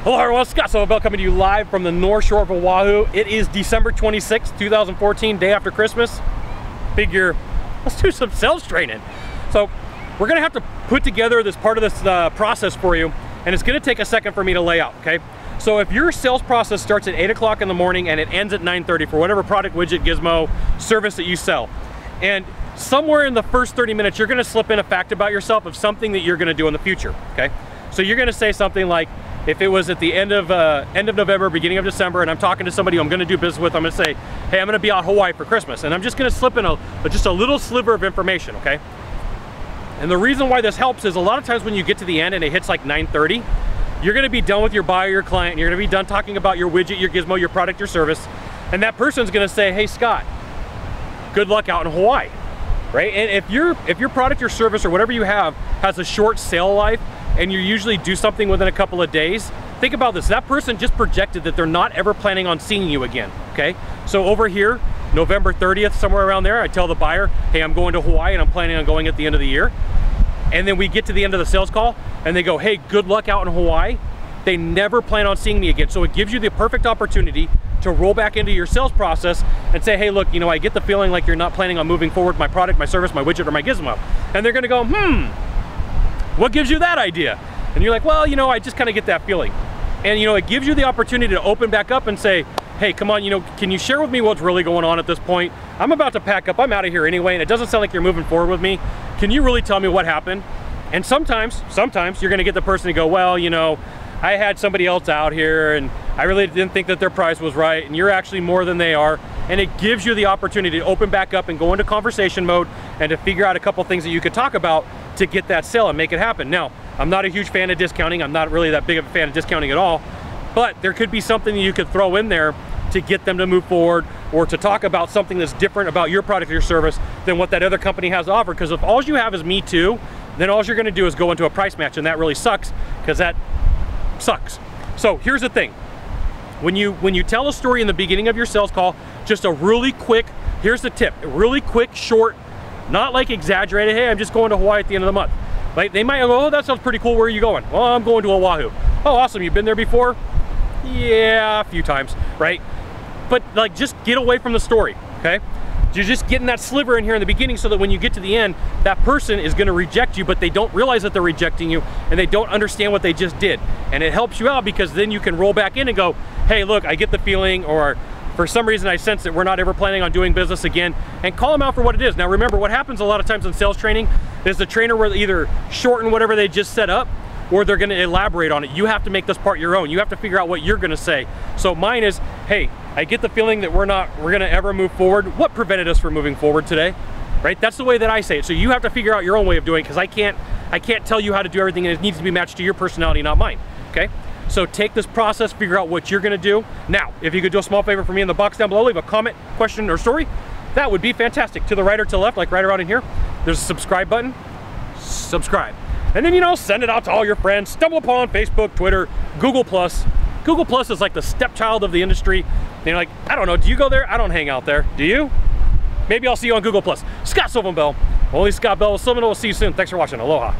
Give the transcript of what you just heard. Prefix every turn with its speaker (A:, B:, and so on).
A: Hello everyone, Scott Sylvan Bell coming to you live from the North Shore of Oahu. It is December 26th, 2014, day after Christmas. Figure, let's do some sales training. So we're gonna have to put together this part of this process for you, and it's gonna take a second for me to lay out, okay? So if your sales process starts at 8 o'clock in the morning and it ends at 9:30 for whatever product, widget, gizmo, service that you sell, and somewhere in the first 30 minutes, you're gonna slip in a fact about yourself of something that you're gonna do in the future, okay? So you're gonna say something like, if it was at the end of November, beginning of December, and I'm talking to somebody who I'm gonna do business with, I'm gonna say, hey, I'm gonna be out Hawaii for Christmas, and I'm just gonna slip in just a little sliver of information, okay? And the reason why this helps is a lot of times when you get to the end and it hits like 9:30, you're gonna be done with your buyer, your client, and you're gonna be done talking about your widget, your gizmo, your product, your service, and that person's gonna say, hey, Scott, good luck out in Hawaii, right? And if your product, your service, or whatever you have has a short sale life, and you usually do something within a couple of days, think about this. That person just projected that they're not ever planning on seeing you again, okay? So over here, November 30th, somewhere around there, I tell the buyer, hey, I'm going to Hawaii and I'm planning on going at the end of the year. And then we get to the end of the sales call and they go, hey, good luck out in Hawaii. They never plan on seeing me again. So it gives you the perfect opportunity to roll back into your sales process and say, hey, look, you know, I get the feeling like you're not planning on moving forward with my product, my service, my widget, or my gizmo. And they're gonna go, what gives you that idea? And you're like, well, you know, I just kind of get that feeling. And you know, it gives you the opportunity to open back up and say, hey, come on, you know, can you share with me what's really going on at this point? I'm about to pack up, I'm out of here anyway, and it doesn't sound like you're moving forward with me. Can you really tell me what happened? And sometimes you're gonna get the person to go, well, you know, I had somebody else out here and I really didn't think that their price was right, and you're actually more than they are. And it gives you the opportunity to open back up and go into conversation mode and to figure out a couple things that you could talk about to get that sale and make it happen. Now, I'm not a huge fan of discounting. I'm not really that big of a fan of discounting at all, but there could be something that you could throw in there to get them to move forward, or to talk about something that's different about your product or your service than what that other company has to offer. Because if all you have is me too, then all you're gonna do is go into a price match, and that really sucks, because that sucks. So here's the thing. When you tell a story in the beginning of your sales call, just a really quick, here's the tip, a really quick, short, not like exaggerated, hey, I'm just going to Hawaii at the end of the month. Like, they might go, oh, that sounds pretty cool, where are you going? Well, I'm going to Oahu. Oh, awesome, you've been there before? Yeah, a few times, right? But like, just get away from the story, okay? You're just getting that sliver in here in the beginning so that when you get to the end, that person is gonna reject you, but they don't realize that they're rejecting you, and they don't understand what they just did. And it helps you out because then you can roll back in and go, hey, look, I get the feeling, or for some reason I sense that we're not ever planning on doing business again, and call them out for what it is. Now remember, what happens a lot of times in sales training is the trainer will either shorten whatever they just set up, or they're gonna elaborate on it. You have to make this part your own. You have to figure out what you're gonna say. So mine is, hey, I get the feeling that we're gonna ever move forward. What prevented us from moving forward today? Right? That's the way that I say it. So you have to figure out your own way of doing it, because I can't tell you how to do everything, and it needs to be matched to your personality, not mine, okay? So take this process, figure out what you're gonna do. Now, if you could do a small favor for me in the box down below, leave a comment, question, or story, that would be fantastic. To the right or to the left, like right around in here, there's a subscribe button. Subscribe. And then, you know, send it out to all your friends. Stumble upon Facebook, Twitter, Google+. Google+ is like the stepchild of the industry. And you're like, I don't know, do you go there? I don't hang out there. Do you? Maybe I'll see you on Google+. Scott Sylvan Bell. Only Scott Bell with Sylvan. We'll see you soon. Thanks for watching. Aloha.